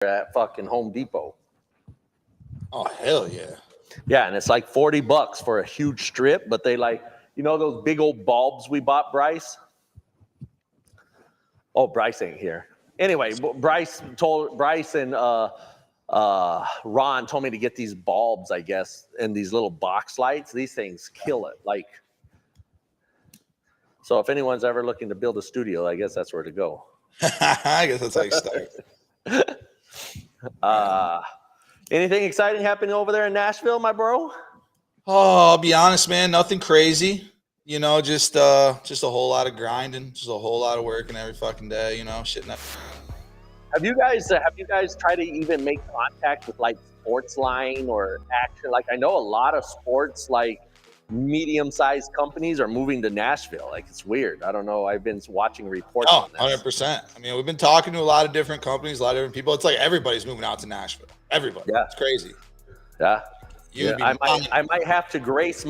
at fucking Home Depot. Oh, hell yeah. Yeah, and it's like $40 for a huge strip, but they like, those big old bulbs we bought, Bryce? Oh, Bryce ain't here. Anyway, Bryce and Ron told me to get these bulbs, I guess, and these little box lights. These things kill it. So if anyone's ever looking to build a studio, I guess that's where to go. I guess that's how you start. Anything exciting happening over there in Nashville, my bro? Oh, I'll be honest, man. Nothing crazy. Just a whole lot of grinding, just a whole lot of working every fucking day. Shit. Have you guys tried to even make contact with like Sportsline or Action? Like I know a lot of sports like medium-sized companies are moving to Nashville. Like it's weird. I don't know. I've been watching reports on this. 100%. I mean, we've been talking to a lot of different companies, a lot of different people. It's like everybody's moving out to Nashville. Everybody. Yeah. It's crazy. Yeah. I might have to grace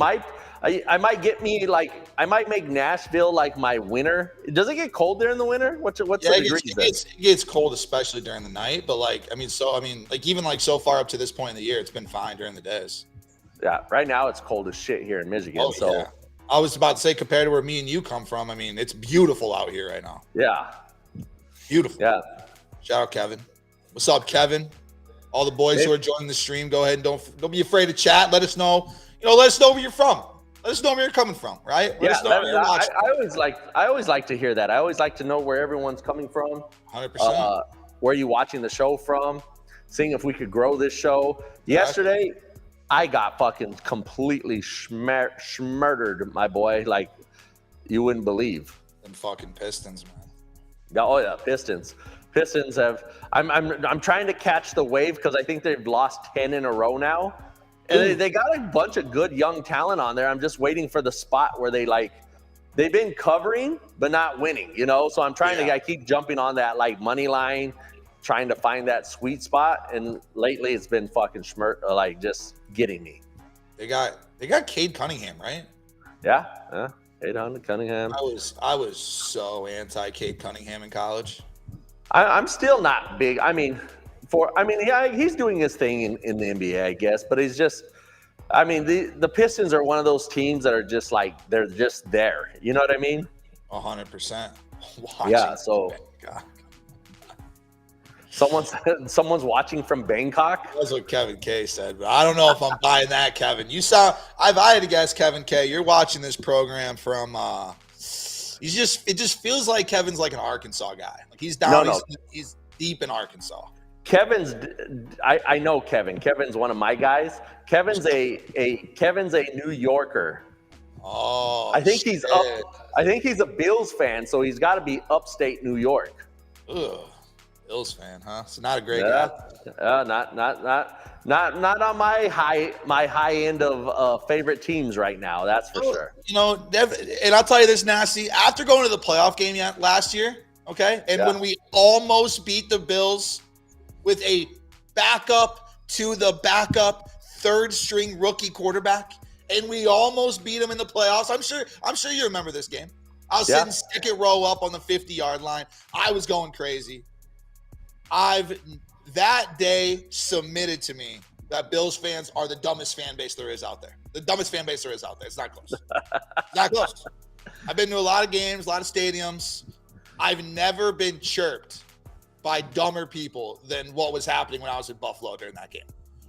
I might make Nashville like my winter. Does it get cold there in the winter? What's the degrees? It gets cold, especially during the night. But even so far up to this point in the year, it's been fine during the days. Yeah, right now it's cold as shit here in Michigan. Oh, yeah. I was about to say, compared to where me and you come from, I mean, it's beautiful out here right now. Yeah. Beautiful. Yeah. Shout out Kevin. What's up, Kevin? All the boys who are joining the stream, go ahead and don't be afraid to chat. Let us know. Let us know where you're from. Let us know where you're coming from, right? Let us know where you're watching. I always like to hear that. I always like to know where everyone's coming from. 100%. Where are you watching the show from? Seeing if we could grow this show. Yesterday, I got fucking completely schmurdered, my boy. Like you wouldn't believe. Them fucking Pistons, man. Oh yeah, Pistons. Pistons have. I'm trying to catch the wave because I think they've lost 10 in a row now. And they got a bunch of good young talent on there. I'm just waiting for the spot where they've been covering but not winning, So I'm trying to. I keep jumping on that like money line, trying to find that sweet spot. And lately it's been fucking just getting me. They got Cade Cunningham, right? Yeah. Cade Cunningham. I was so anti Cade Cunningham in college. I'm still not big. He's doing his thing in the NBA, I guess, but he's just, the Pistons are one of those teams that are just like, they're just there. You know what I mean? 100%. Yeah. So someone's watching from Bangkok. That's what Kevin K said, but I don't know if I'm buying that, Kevin. I had to guess, Kevin K, you're watching this program from, it just feels like Kevin's like an Arkansas guy. Like he's down, he's deep in Arkansas. I know Kevin. Kevin's one of my guys. Kevin's a New Yorker. Oh, I think he's a Bills fan, so he's got to be upstate New York. Ugh, Bills fan, huh? So not a great guy. Not on my high end of favorite teams right now. That's for sure. And I'll tell you this, Nasty. After going to the playoff game last year, okay, and when we almost beat the Bills with a backup to the backup third string rookie quarterback, and we almost beat him in the playoffs. I'm sure you remember this game. I was sitting second row up on the 50-yard line. I was going crazy. That day submitted to me that Bills fans are the dumbest fan base there is out there. The dumbest fan base there is out there. It's not close. Not close. I've been to a lot of games, a lot of stadiums. I've never been chirped by dumber people than what was happening when I was in Buffalo during that game.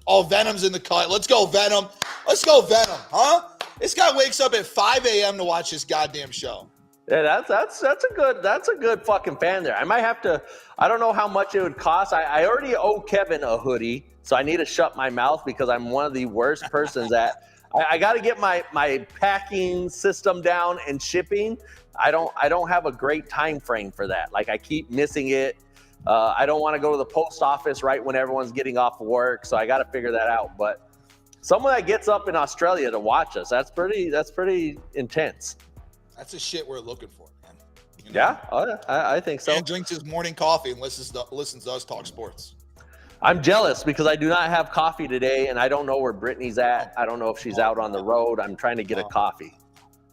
Oh, Venom's in the cut. Let's go, Venom. Let's go, Venom. Huh? This guy wakes up at 5 a.m. to watch this goddamn show. Yeah, that's a good fucking fan there. I might have to. I don't know how much it would cost. I already owe Kevin a hoodie, so I need to shut my mouth because I'm one of the worst persons at. I got to get my packing system down and shipping. I don't have a great time frame for that. Like I keep missing it. I don't want to go to the post office right when everyone's getting off work, so I got to figure that out. But someone that gets up in Australia to watch us, that's pretty intense. That's the shit we're looking for, man. Yeah, I think so. And drinks his morning coffee and listens to us talk sports. I'm jealous because I do not have coffee today, and I don't know where Brittany's at. I don't know if she's out on the road. I'm trying to get a coffee.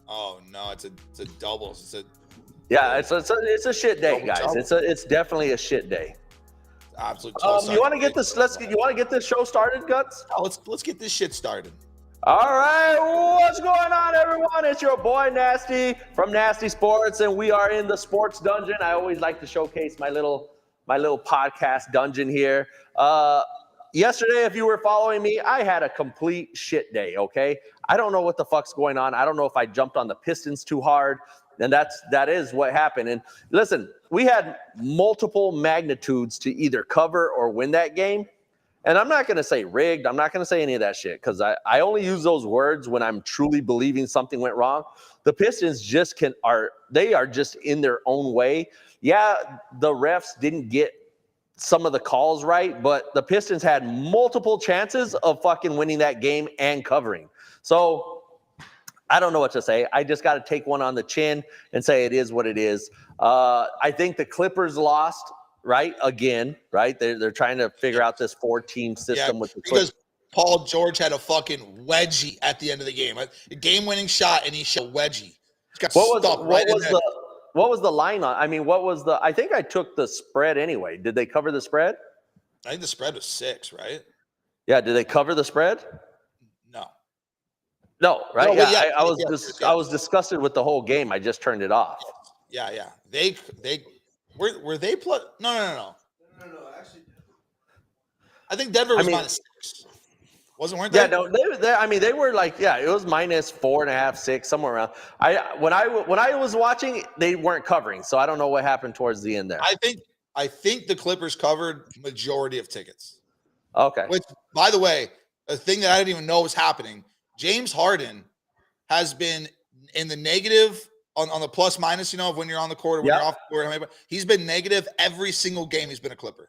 Oh no, it's a double. It's a shit day, guys. It's definitely a shit day. Absolute. You want to get this? You want to get this show started, Guts? Let's get this shit started. All right, what's going on, everyone? It's your boy Nasty from Nasty Sports, and we are in the sports dungeon. I always like to showcase my little podcast dungeon here. Yesterday, if you were following me, I had a complete shit day. Okay, I don't know what the fuck's going on. I don't know if I jumped on the Pistons too hard, and that is what happened. And listen, we had multiple magnitudes to either cover or win that game. And I'm not going to say rigged. I'm not going to say any of that shit because I only use those words when I'm truly believing something went wrong. The Pistons are just in their own way. Yeah, the refs didn't get some of the calls right, but the Pistons had multiple chances of fucking winning that game and covering. So I don't know what to say. I just got to take one on the chin and say it is what it is. I think the Clippers lost. Right? Again, right? They're trying to figure out this 4-team system with the because Paul George had a fucking wedgie at the end of the game. A game-winning shot, and he shot a wedgie. What was the line on? I mean, I think I took the spread anyway. Did they cover the spread? I think the spread was 6, right? Yeah, did they cover the spread? No, right? No, yeah, I was disgusted with the whole game. I just turned it off. Yeah. They Were they plus? No. Actually, I think Denver was minus 6. Weren't they? Yeah, no. They were like, it was minus 4.5, 6, somewhere around. When I was watching, they weren't covering, so I don't know what happened towards the end there. I think the Clippers covered majority of tickets. Okay. Which, by the way, a thing that I didn't even know was happening. James Harden has been in the negative. On the plus minus, of when you're on the court or when you're off the court, he's been negative every single game he's been a Clipper.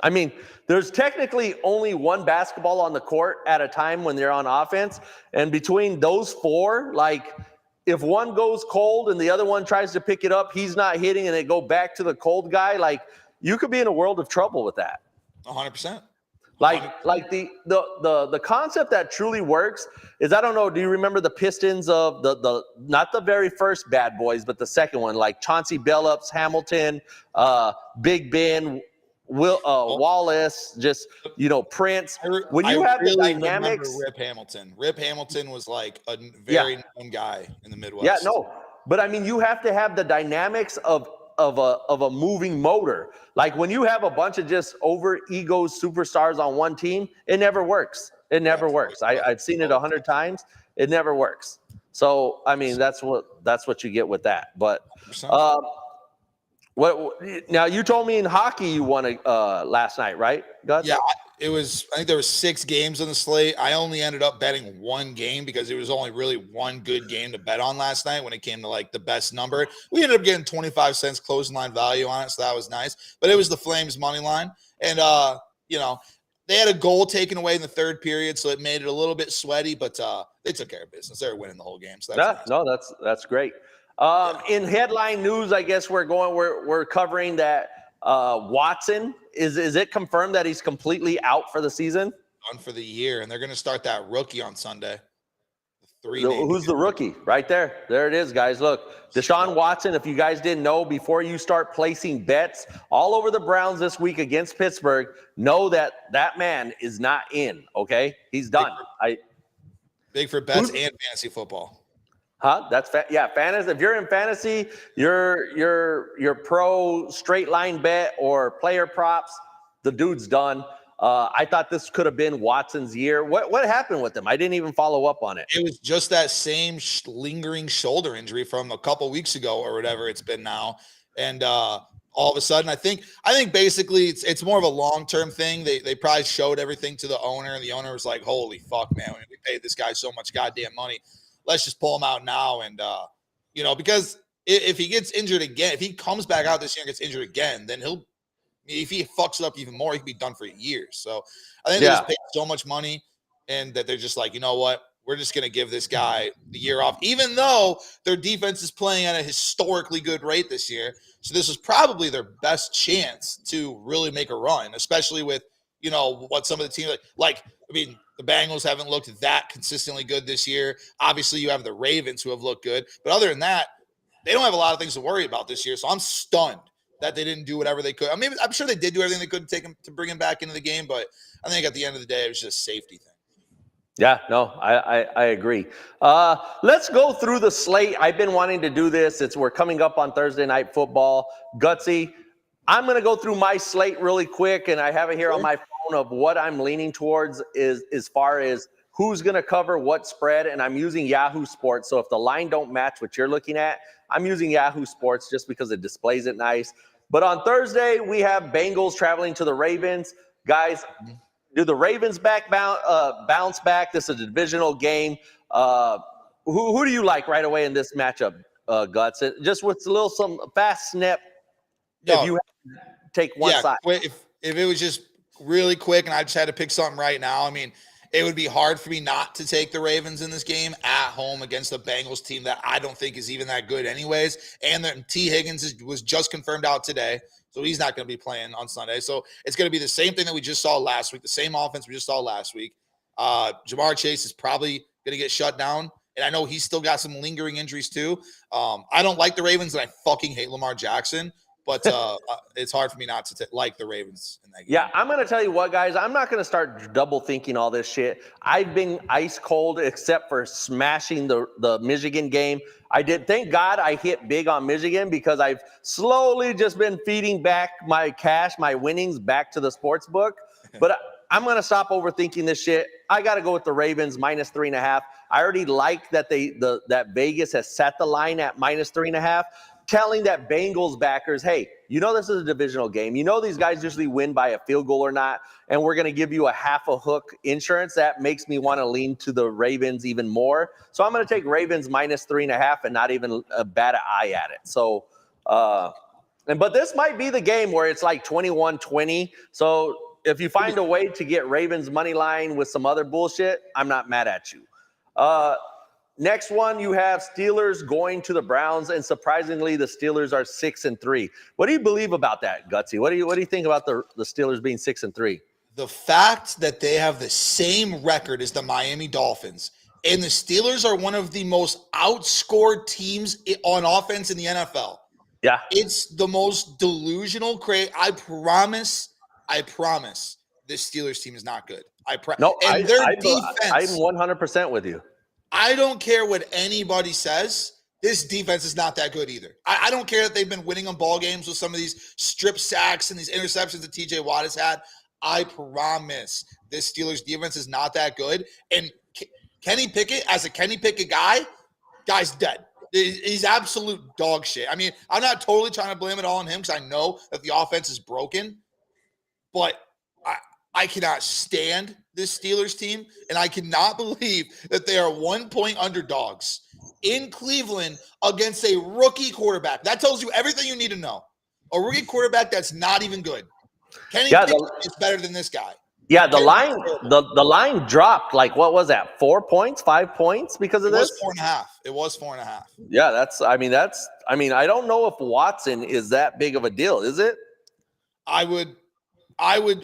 I mean, there's technically only one basketball on the court at a time when they're on offense. And between those four, like if one goes cold and the other one tries to pick it up, he's not hitting and they go back to the cold guy. Like you could be in a world of trouble with that. 100%. Like the concept that truly works is, I don't know, do you remember the Pistons of the not the very first Bad Boys, but the second one, like Chauncey Billups, Hamilton, Big Ben, Wallace, just Prince. When you have the dynamics, Rip Hamilton was like a very known guy in the Midwest. Yeah, no, but I mean, you have to have the dynamics of a moving motor. Like when you have a bunch of just over ego superstars on one team, it never works. It never works. I've seen it 100 times. It never works. So I mean, that's what you get with that. But now you told me in hockey you won last night, right, Guts? Yeah, it was. I think there were 6 games on the slate. I only ended up betting one game because there was only really one good game to bet on last night when it came to like the best number. We ended up getting 25 cents closing line value on it, so that was nice. But it was the Flames money line, and they had a goal taken away in the third period, so it made it a little bit sweaty. But they took care of business. They were winning the whole game. So that's great. In headline news, I guess we're covering that. Watson, is it confirmed that he's completely out for the season? Done for the year, and they're going to start that rookie on Sunday. Who's the rookie? Right there. There it is, guys. Look, Deshaun Watson, if you guys didn't know, before you start placing bets all over the Browns this week against Pittsburgh, know that man is not in, okay? He's done. Big for bets and fantasy football. Huh? That's fantasy. If you're in fantasy, you're pro straight line bet or player props, the dude's done. I thought this could have been Watson's year. What happened with him? I didn't even follow up on it. It was just that same lingering shoulder injury from a couple weeks ago or whatever it's been now. And all of a sudden, I think basically it's more of a long-term thing. They probably showed everything to the owner, and the owner was like, holy fuck, man, we paid this guy so much goddamn money. Let's just pull him out now. And, because if he gets injured again, if he comes back out this year and gets injured again, then if he fucks it up even more, he could be done for years. So I think they just paid so much money and that they're just like, you know what? We're just going to give this guy the year off, even though their defense is playing at a historically good rate this year. So this is probably their best chance to really make a run, especially with, what some of the teams the Bengals haven't looked that consistently good this year. Obviously, you have the Ravens who have looked good. But other than that, they don't have a lot of things to worry about this year. So I'm stunned that they didn't do whatever they could. I mean, I'm sure they did do everything they could to bring him back into the game, but I think at the end of the day, it was just a safety thing. Yeah, no, I agree. Let's go through the slate. I've been wanting to do this. We're coming up on Thursday Night Football. Gutsy, I'm going to go through my slate really quick, and I have it here on my phone of what I'm leaning towards is as far as who's going to cover what spread, and I'm using Yahoo Sports. So if the line don't match what you're looking at, I'm using Yahoo Sports just because it displays it nice. But on Thursday, we have Bengals traveling to the Ravens. Guys, do the Ravens bounce back? This is a divisional game. Who do you like right away in this matchup, Guts? Just with some fast snip. No, if you take one side. If it was just really quick and I just had to pick something right now, I mean, it would be hard for me not to take the Ravens in this game at home against the Bengals team that I don't think is even that good anyways. And then T. Higgins was just confirmed out today, so he's not going to be playing on Sunday. So it's going to be the same thing that we just saw last week, the same offense we just saw last week. Jamar Chase is probably going to get shut down, and I know he's still got some lingering injuries too. I don't like the Ravens, and I fucking hate Lamar Jackson. But it's hard for me not to like the Ravens in that game. Yeah, I'm going to tell you what, guys. I'm not going to start double thinking all this shit. I've been ice cold except for smashing the Michigan game. I did. Thank God I hit big on Michigan because I've slowly just been feeding back my cash, my winnings back to the sports book. But I'm going to stop overthinking this shit. I got to go with the Ravens -3.5. I already like that that Vegas has set the line at -3.5. Telling that Bengals backers, hey, you know this is a divisional game. You know these guys usually win by a field goal or not, and we're going to give you a half a hook insurance. That makes me want to lean to the Ravens even more. So I'm going to take Ravens -3.5 and not even bat an eye at it. So, but this might be the game where it's like 21-20. So if you find a way to get Ravens money line with some other bullshit, I'm not mad at you. Next one, you have Steelers going to the Browns, and surprisingly, the Steelers are 6-3. What do you believe about that, Gutsy? What do you think about the Steelers being 6-3? The fact that they have the same record as the Miami Dolphins, and the Steelers are one of the most outscored teams on offense in the NFL. Yeah, it's the most delusional. I promise, this Steelers team is not good. I'm defense. I'm 100% with you. I don't care what anybody says. This defense is not that good either. I don't care that they've been winning on ball games with some of these strip sacks and these interceptions that TJ Watt has had. I promise this Steelers defense is not that good. And Kenny Pickett, as a Kenny Pickett guy's dead. He's absolute dog shit. I mean, I'm not totally trying to blame it all on him because I know that the offense is broken. But I cannot stand this Steelers team, and I cannot believe that they are 1-point underdogs in Cleveland against a rookie quarterback. That tells you everything you need to know. A rookie quarterback that's not even good. Kenny Pickett is better than this guy. Yeah, the line dropped like, what was that, 4 points, 5 points because of this? It was 4.5. Yeah, I don't know if Watson is that big of a deal, is it? I would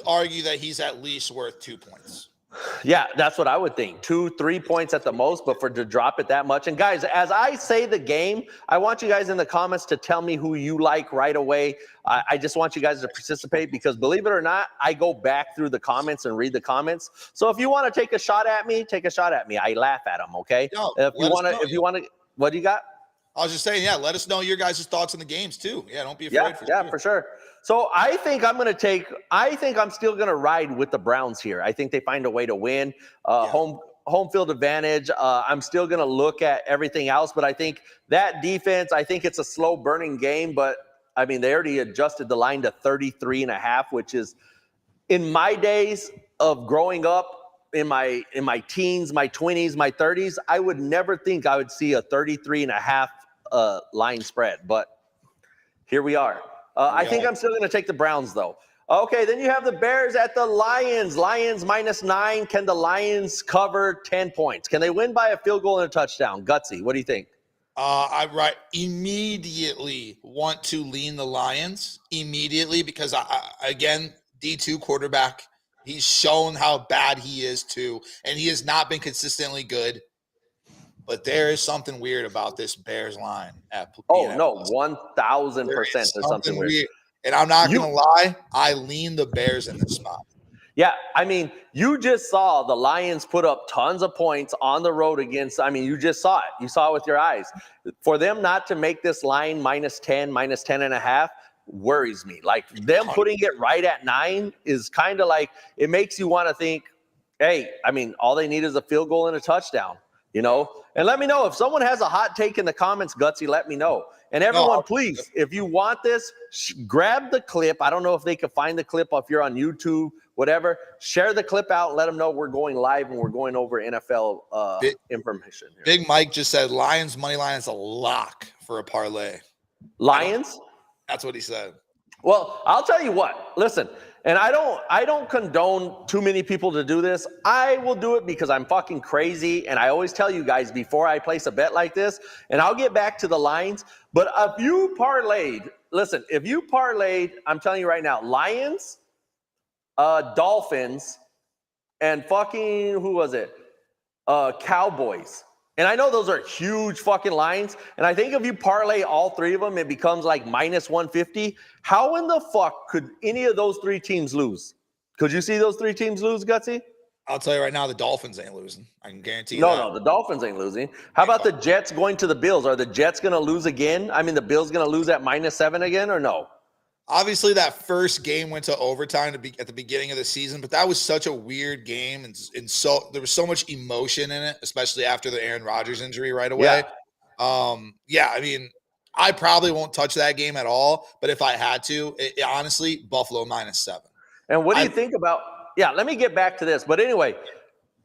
argue that he's at least worth 2 points. Yeah, that's what I would think. 2-3 points at the most, but to drop it that much. And guys, as I say the game, I want you guys in the comments to tell me who you like right away. I just want you guys to participate because, believe it or not, I go back through the comments and read the comments. So if you want to take a shot at me, take a shot at me. I laugh at them, okay? No, if you want to, what do you got? I was just saying, let us know your guys' thoughts on the games too. Yeah, don't be afraid. For sure. So I think I'm still going to ride with the Browns here. I think they find a way to win. Home field advantage. I'm still going to look at everything else, but I think that defense, I think it's a slow burning game, but I mean, they already adjusted the line to 33.5, which is, in my days of growing up, in my teens, my 20s, my 30s, I would never think I would see a 33.5 line spread, but here we are. I think I'm still going to take the Browns, though. Okay, then you have the Bears at the Lions. Lions -9. Can the Lions cover 10 points? Can they win by a field goal and a touchdown? Gutsy, what do you think? I immediately want to lean the Lions immediately because, again, D2 quarterback. He's shown how bad he is, too, and he has not been consistently good. But there is something weird about this Bears line. 1,000% there's something weird. And I'm not going to lie, I lean the Bears in this spot. Yeah, I mean, you just saw the Lions put up tons of points on the road against, I mean, you just saw it. You saw it with your eyes. For them not to make this line -10, -10.5 worries me. Like them putting it right at 9 is kind of like, it makes you want to think, hey, I mean, all they need is a field goal and a touchdown, you know? And let me know if someone has a hot take in the comments, Gutsy, let me know. And everyone, please, if you want this, grab the clip. I don't know if they can find the clip if you're on YouTube, whatever. Share the clip out and let them know we're going live and we're going over NFL information here. Big Mike just said Lions money line is a lock for a parlay. Lions? That's what he said. Well, I'll tell you what. Listen, and I don't condone too many people to do this. I will do it because I'm fucking crazy, and I always tell you guys before I place a bet like this, and I'll get back to the lines. But if you parlayed, listen, if you parlayed, I'm telling you right now, Lions, Dolphins, and fucking, who was it? Cowboys. And I know those are huge fucking lines. And I think if you parlay all three of them, it becomes like -150. How in the fuck could any of those three teams lose? Could you see those three teams lose, Gutsy? I'll tell you right now, the Dolphins ain't losing. I can guarantee you that. No, the Dolphins ain't losing. How about the Jets going to the Bills? Are the Jets going to lose again? I mean, the Bills going to lose at -7 again or no? Obviously, that first game went to overtime at the beginning of the season, but that was such a weird game, and so there was so much emotion in it, especially after the Aaron Rodgers injury right away. Yeah. I mean, I probably won't touch that game at all, but if I had to, honestly, Buffalo -7. And what do you think about? Yeah, let me get back to this. But anyway,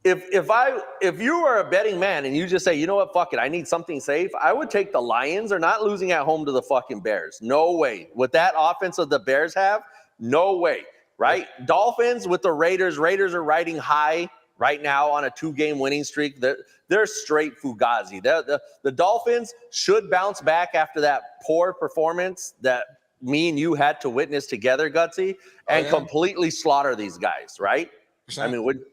if you were a betting man and you just say, you know what, fuck it, I need something safe, I would take the Lions. They're not losing at home to the fucking Bears. No way. With that offense that the Bears have, no way, right? Yeah. Dolphins with the Raiders. Raiders are riding high right now on a 2-game winning streak. They're straight Fugazi. The Dolphins should bounce back after that poor performance that me and you had to witness together, Gutsy, and completely slaughter these guys, right? 100%. I mean,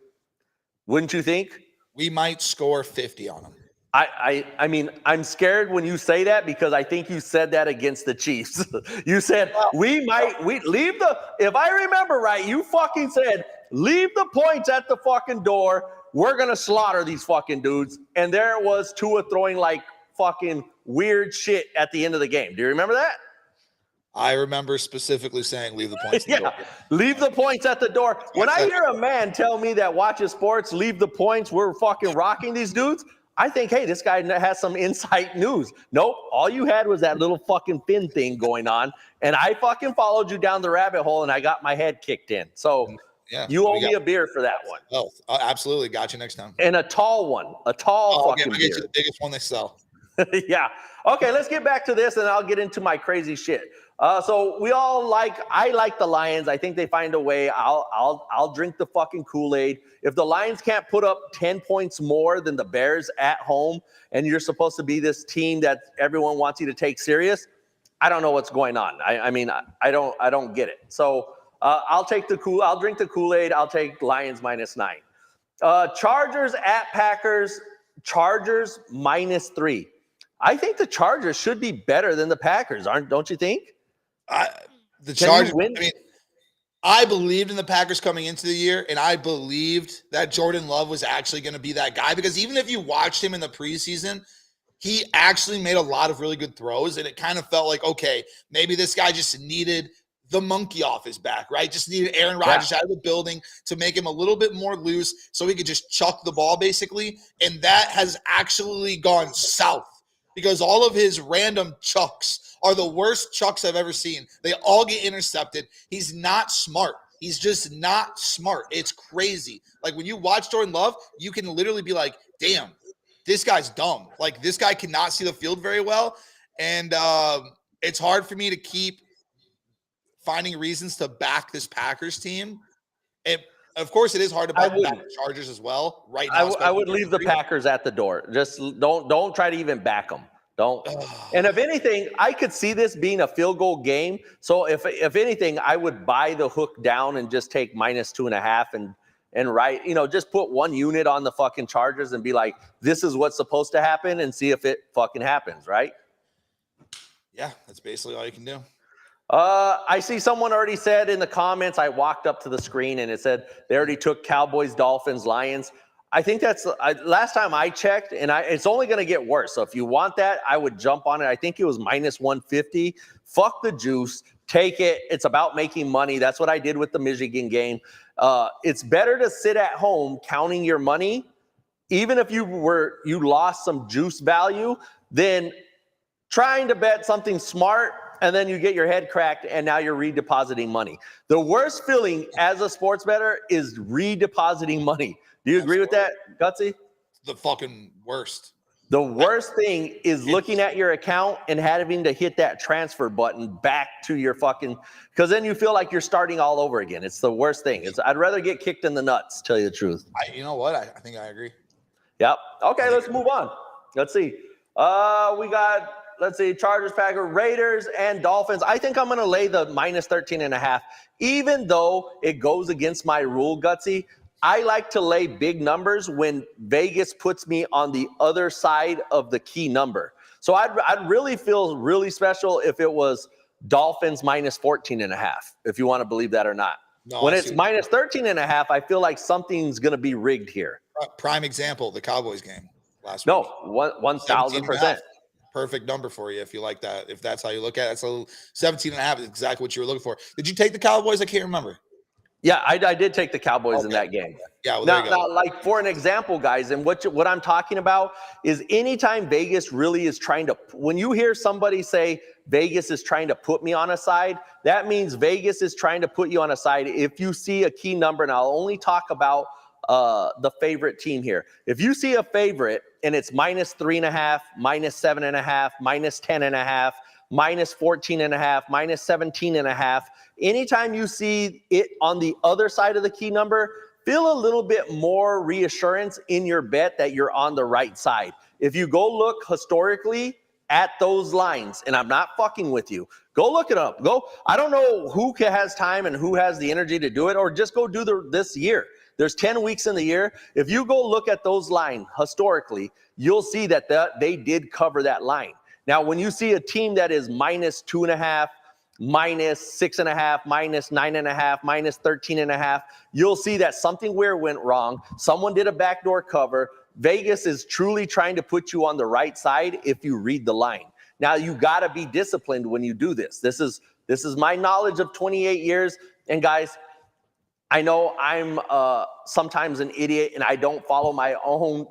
wouldn't you think? We might score 50 on them. I mean, I'm scared when you say that because I think you said that against the Chiefs. You said, we leave if I remember right, you fucking said, leave the points at the fucking door. We're going to slaughter these fucking dudes. And there was Tua throwing like fucking weird shit at the end of the game. Do you remember that? I remember specifically saying, leave the points at the door. Leave the points at the door. When I hear a man tell me that watches sports, leave the points, we're fucking rocking these dudes, I think, hey, this guy has some insight news. Nope, all you had was that little fucking fin thing going on, and I fucking followed you down the rabbit hole, and I got my head kicked in. So you owe me a beer for that one. Oh, absolutely. Got you next time. And a tall one. A tall fucking beer. I'll get you the biggest one they sell. Yeah. Okay, let's get back to this, and I'll get into my crazy shit. So I like the Lions. I think they find a way. I'll drink the fucking Kool-Aid. If the Lions can't put up 10 points more than the Bears at home, and you're supposed to be this team that everyone wants you to take serious, I don't know what's going on. I mean, I don't get it. So I'll drink the Kool-Aid. I'll take Lions -9. Chargers at Packers. Chargers -3. I think the Chargers should be better than the Packers, don't you think? The Chargers. I mean, I believed in the Packers coming into the year, and I believed that Jordan Love was actually going to be that guy, because even if you watched him in the preseason, he actually made a lot of really good throws, and it kind of felt like, okay, maybe this guy just needed the monkey off his back, right? Just needed Aaron Rodgers out of the building to make him a little bit more loose so he could just chuck the ball, basically. And that has actually gone south, because all of his random chucks are the worst chucks I've ever seen. They all get intercepted. He's not smart. He's just not smart. It's crazy. Like, when you watch Jordan Love, you can literally be like, damn, this guy's dumb. Like, this guy cannot see the field very well. And it's hard for me to keep finding reasons to back this Packers team. Of course, it is hard to back the Chargers as well right now. I would leave the Packers at the door. Just don't try to even back them. Don't. And if anything, I could see this being a field goal game. So if anything, I would buy the hook down and just take -2.5 and just put one unit on the fucking Chargers and be like, this is what's supposed to happen, and see if it fucking happens, right? Yeah, that's basically all you can do. I see someone already said in the comments, I walked up to the screen and it said they already took Cowboys, Dolphins, Lions. I think that's last time I checked, and it's only going to get worse. So if you want that, I would jump on it. I think it was minus 150. Fuck the juice. Take it. It's about making money. That's what I did with the Michigan game. It's better to sit at home counting your money, even if you lost some juice value, than trying to bet something smart and then you get your head cracked and now you're redepositing money. The worst feeling as a sports bettor is redepositing money. Do you agree with that, Gutsy? The fucking worst. The worst thing is looking at your account and having to hit that transfer button back to your fucking, because then you feel like you're starting all over again. It's the worst thing. I'd rather get kicked in the nuts, tell you the truth. You know what? I think I agree. Yep. Okay, let's move on. Let's see. We got, Chargers, Packers, Raiders, and Dolphins. I think I'm going to lay the minus 13.5, even though it goes against my rule, Gutsy. I like to lay big numbers when Vegas puts me on the other side of the key number. So I'd really feel really special if it was Dolphins minus 14.5, if you want to believe that or not. No, when it's minus 13.5, I feel like something's going to be rigged here. Prime example, the Cowboys game last week. No, 1,000%. Perfect number for you if you like that. If that's how you look at it. So 17.5 is exactly what you were looking for. Did you take the Cowboys? I can't remember. Yeah, I did take the Cowboys in that game. Yeah, well, now, like for an example, guys, and what I'm talking about is anytime Vegas really is trying to, when you hear somebody say Vegas is trying to put me on a side, that means Vegas is trying to put you on a side if you see a key number, and I'll only talk about the favorite team here. If you see a favorite and it's minus 3.5, minus 7.5, minus 10.5, minus 14.5, minus 17.5, anytime you see it on the other side of the key number, feel a little bit more reassurance in your bet that you're on the right side. If you go look historically at those lines, and I'm not fucking with you, go look it up. I don't know who has time and who has the energy to do it, or just go do this year. There's 10 weeks in the year. If you go look at those lines historically, you'll see that they did cover that line. Now, when you see a team that is minus 2.5, minus 6.5, minus 9.5, minus 13.5, you'll see that something went wrong. Someone did a backdoor cover. Vegas is truly trying to put you on the right side if you read the line. Now, you got to be disciplined when you do this. This is my knowledge of 28 years. And guys, I know I'm sometimes an idiot and I don't follow my own,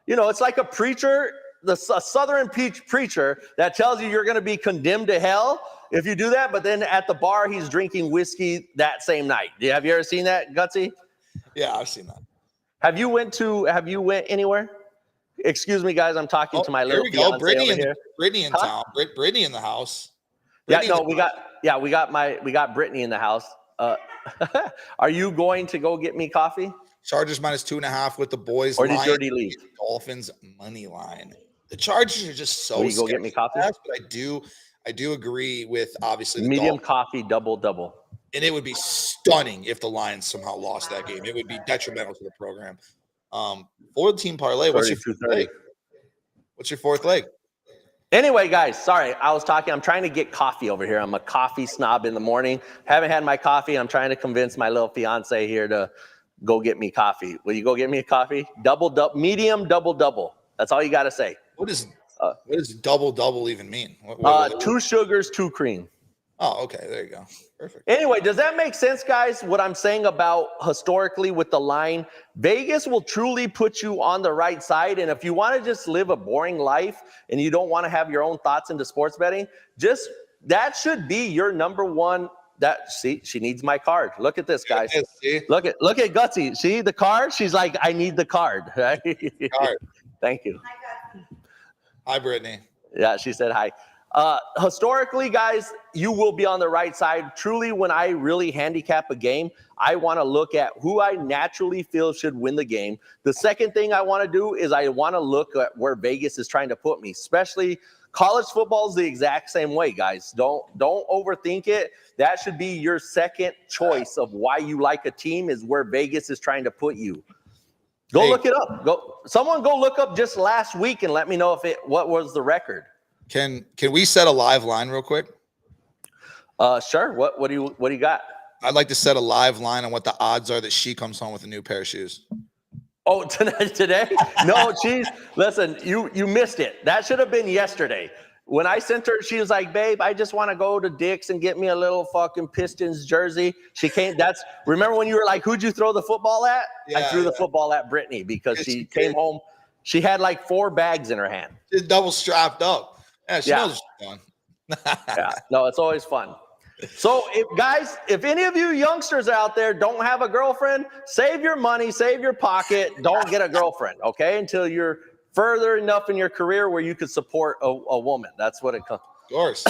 it's like a preacher, a Southern preacher that tells you you're going to be condemned to hell if you do that, but then at the bar, he's drinking whiskey that same night. Have you ever seen that, Gutsy? Yeah, I've seen that. Have you went anywhere? Excuse me, guys, I'm talking to my little fiance over here. Brittany in town. Brittany in the house. We got Brittany in the house. Are you going to go get me coffee? Chargers minus 2.5 with the boys. Or did you already leave? Dolphins money line. The Chargers are just so. Will you go get me coffee? But I do agree with obviously the medium Dolphins. Coffee double. And it would be stunning if the Lions somehow lost that game. It would be detrimental to the program. For the team parlay, what's your fourth leg? Anyway, guys, sorry, I'm trying to get coffee over here. I'm a coffee snob in the morning. Haven't had my coffee. I'm trying to convince my little fiance here to go get me coffee. Will you go get me a coffee? Medium double. That's all you got to say. What does double even mean? 2 sugars, 2 cream. Oh, okay. There you go. Perfect. Anyway, does that make sense, guys? What I'm saying about historically with the line, Vegas will truly put you on the right side. And if you want to just live a boring life and you don't want to have your own thoughts into sports betting, that should be your number one. See, she needs my card. Look at this, guys. Look at Gutsy. See the card? She's like, I need the card. Right? Card. Thank you. Hi, Brittany. Yeah, she said hi. Historically, guys, you will be on the right side. Truly, when I really handicap a game, I want to look at who I naturally feel should win the game. The second thing I want to do is I want to look at where Vegas is trying to put me, especially college football is the exact same way, guys. Don't overthink it. That should be your second choice of why you like a team is where Vegas is trying to put you. Look it up. Someone go look up just last week and let me know what was the record. Can we set a live line real quick? Sure. What do you got? I'd like to set a live line on what the odds are that she comes home with a new pair of shoes. Oh, today? No, listen, you missed it. That should have been yesterday. When I sent her, she was like, babe, I just want to go to Dick's and get me a little fucking Pistons jersey. She came, remember when you were like, who'd you throw the football at? Yeah, I threw the football at Brittany because she came home. She had like 4 bags in her hand. She's double strapped up. Yeah, she knows she's done. Yeah, no, it's always fun. So, if any of you youngsters out there don't have a girlfriend, save your money, save your pocket. Don't get a girlfriend, okay? Until you're further enough in your career where you could support a woman. That's what it comes. Of course.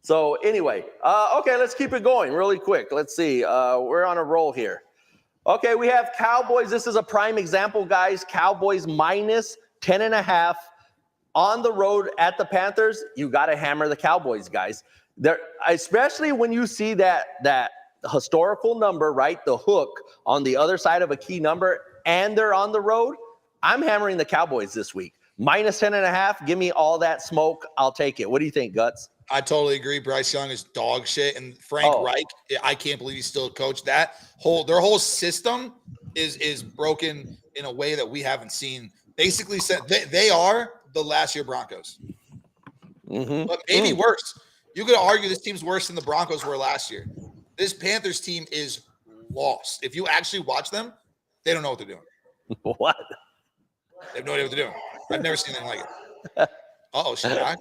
So anyway, okay, let's keep it going really quick. Let's see. We're on a roll here. Okay, we have Cowboys. This is a prime example, guys. Cowboys minus 10.5 on the road at the Panthers. You got to hammer the Cowboys, guys. There, especially when you see that historical number, right? The hook on the other side of a key number, and they're on the road. I'm hammering the Cowboys this week. Minus 10.5. Give me all that smoke. I'll take it. What do you think, Guts? I totally agree. Bryce Young is dog shit, and Frank Reich, I can't believe he's still a coach. Their whole system is broken in a way that we haven't seen. Basically, they are the last year Broncos, but maybe worse. You could argue this team's worse than the Broncos were last year. This Panthers team is lost. If you actually watch them, they don't know what they're doing. What? They have no idea what they're doing. I've never seen anything like it. Should I?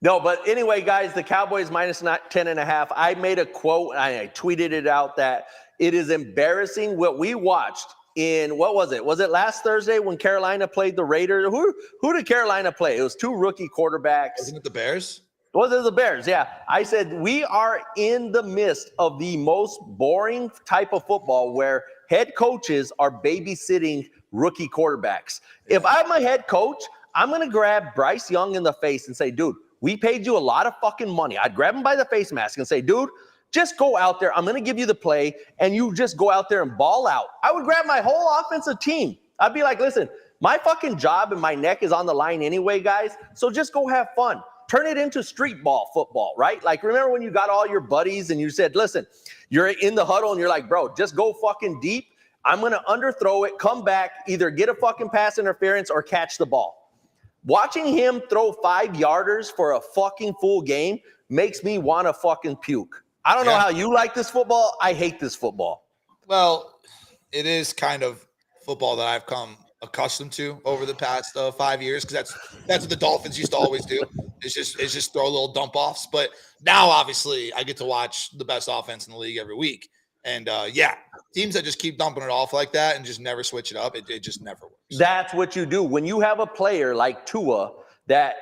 No, but anyway, guys, the Cowboys minus 10.5. I made a quote, and I tweeted it out that it is embarrassing what we watched in, what was it? Was it last Thursday when Carolina played the Raiders? Who did Carolina play? It was 2 rookie quarterbacks. Wasn't it the Bears? Was it the Bears? Yeah. I said, we are in the midst of the most boring type of football where head coaches are babysitting rookie quarterbacks. Yeah. If I'm a head coach, I'm going to grab Bryce Young in the face and say, dude, we paid you a lot of fucking money. I'd grab him by the face mask and say, dude, just go out there. I'm going to give you the play, and you just go out there and ball out. I would grab my whole offensive team. I'd be like, listen, my fucking job and my neck is on the line anyway, guys, so just go have fun. Turn it into street ball football, right? Like, remember when you got all your buddies and you said, listen, you're in the huddle and you're like, bro, just go fucking deep. I'm going to underthrow it, come back, either get a fucking pass interference or catch the ball. Watching him throw 5-yarders for a fucking full game makes me want to fucking puke. I don't know how you like this football. I hate this football. Well, it is kind of football that I've come accustomed to over the past 5 years, because that's what the Dolphins used to always do. It's just throw little dump offs. But now, obviously, I get to watch the best offense in the league every week. And teams that just keep dumping it off like that and just never switch it up, it just never works. That's what you do when you have a player like Tua that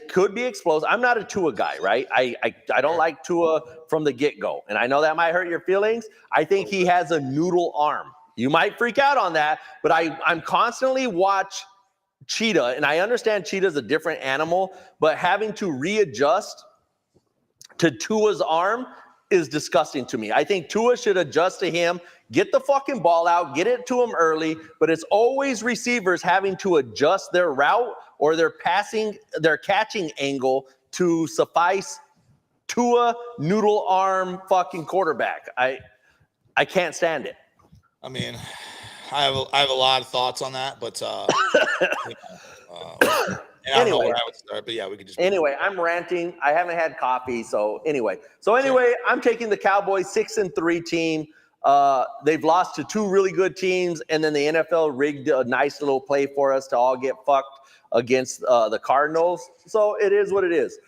could be explosive. I'm not a Tua guy, right? I don't like Tua from the get-go, and I know that might hurt your feelings. I think he has a noodle arm. You might freak out on that, but I'm constantly watch Cheetah, and I understand Cheetah's a different animal, but having to readjust to Tua's arm is disgusting to me. I think Tua should adjust to him, get the fucking ball out, get it to him early, but it's always receivers having to adjust their route or their catching angle to suffice Tua noodle arm fucking quarterback. I can't stand it. I mean, I have a lot of thoughts on that, but I don't know where I would start, but yeah, we could just. Anyway, I'm ranting. I haven't had coffee, so anyway, I'm taking the Cowboys 6-3 team. They've lost to 2 really good teams, and then the NFL rigged a nice little play for us to all get fucked against the Cardinals. So it is what it is.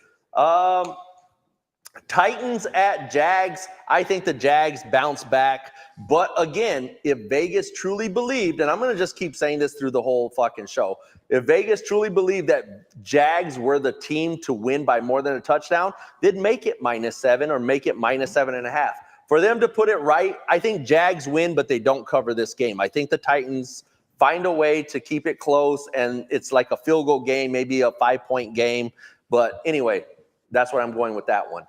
Titans at Jags. I think the Jags bounce back. But again, if Vegas truly believed, and I'm going to just keep saying this through the whole fucking show, if Vegas truly believed that Jags were the team to win by more than a touchdown, they'd make it -7 or make it -7.5. For them to put it right, I think Jags win, but they don't cover this game. I think the Titans find a way to keep it close, and it's like a field goal game, maybe a 5-point game. But anyway, that's where I'm going with that one.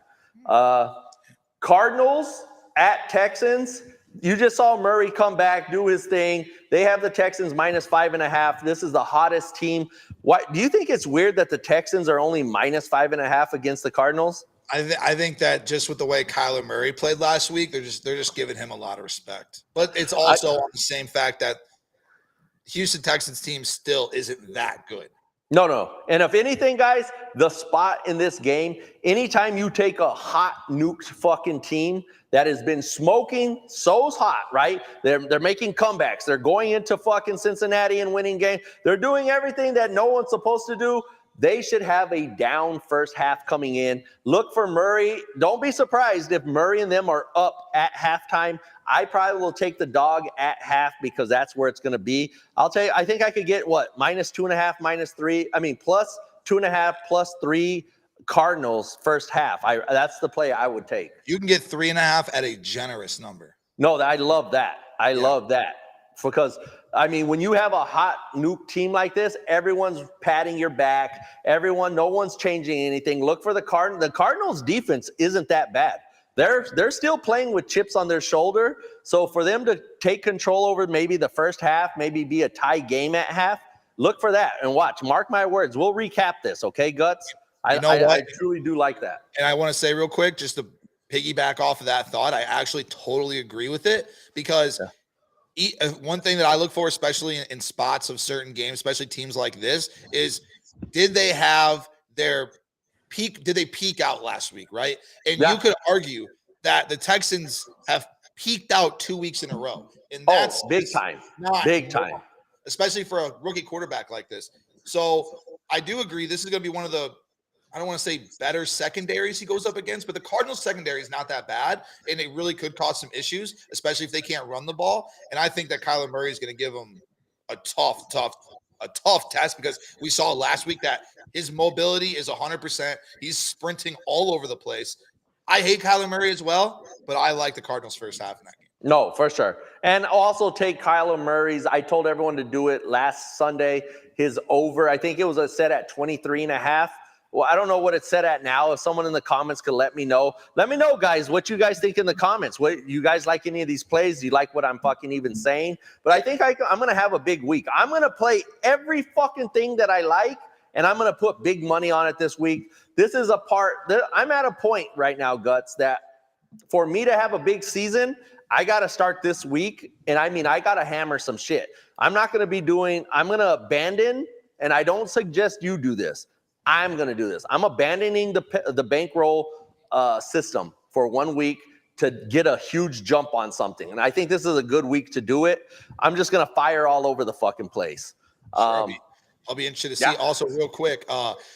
Cardinals at Texans. You just saw Murray come back, do his thing. They have the Texans -5.5. This is the hottest team. What do you think it's weird that the Texans are only -5.5 against the Cardinals? I think that just with the way Kyler Murray played last week, they're just giving him a lot of respect. But it's also on the same fact that Houston Texans team still isn't that good. No. And if anything, guys, the spot in this game, anytime you take a hot nuked fucking team that has been smoking so hot, right? They're making comebacks. They're going into fucking Cincinnati and winning game. They're doing everything that no one's supposed to do. They should have a down first half coming in. Look for Murray. Don't be surprised if Murray and them are up at halftime. I probably will take the dog at half because that's where it's going to be. I'll tell you, I think I could get -2.5, -3. I mean, +2.5, +3 Cardinals first half. That's the play I would take. You can get 3.5 at a generous number. No, I love that. I love that because I mean, when you have a hot nuke team like this, everyone's patting your back. No one's changing anything. Look for the Cardinals. The Cardinals defense isn't that bad. They're still playing with chips on their shoulder. So for them to take control over maybe the first half, maybe be a tie game at half, look for that and watch. Mark my words. We'll recap this, okay, Guts? I truly do like that. And I want to say real quick, just to piggyback off of that thought, I actually totally agree with it because one thing that I look for, especially in spots of certain games, especially teams like this, is did they have their peak? Did they peak out last week, right? And you could argue that the Texans have peaked out 2 weeks in a row. And that's big time. Big time. Especially for a rookie quarterback like this. So I do agree this is going to be one of the, I don't want to say better secondaries he goes up against, but the Cardinals secondary is not that bad, and it really could cause some issues, especially if they can't run the ball. And I think that Kyler Murray is going to give them a tough test because we saw last week that his mobility is 100%. He's sprinting all over the place. I hate Kyler Murray as well, but I like the Cardinals first half in that game. No, for sure. And also take Kyler Murray's. I told everyone to do it last Sunday. His over, I think it was set at 23.5. Well, I don't know what it's set at now. If someone in the comments could let me know. Let me know, guys, what you guys think in the comments. What you guys like any of these plays? Do you like what I'm fucking even saying? But I think I'm going to have a big week. I'm going to play every fucking thing that I like, and I'm going to put big money on it this week. This is a part that I'm at a point right now, Guts, that for me to have a big season, I got to start this week. And I mean, I got to hammer some shit. I'm going to abandon, and I don't suggest you do this. I'm going to do this. I'm abandoning the bankroll system for 1 week to get a huge jump on something. And I think this is a good week to do it. I'm just going to fire all over the fucking place. I'll be interested to see. Also, real quick,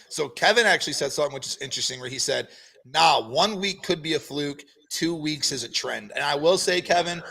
so Kevin actually said something which is interesting where he said, 1 week could be a fluke, 2 weeks is a trend. And I will say, Kevin,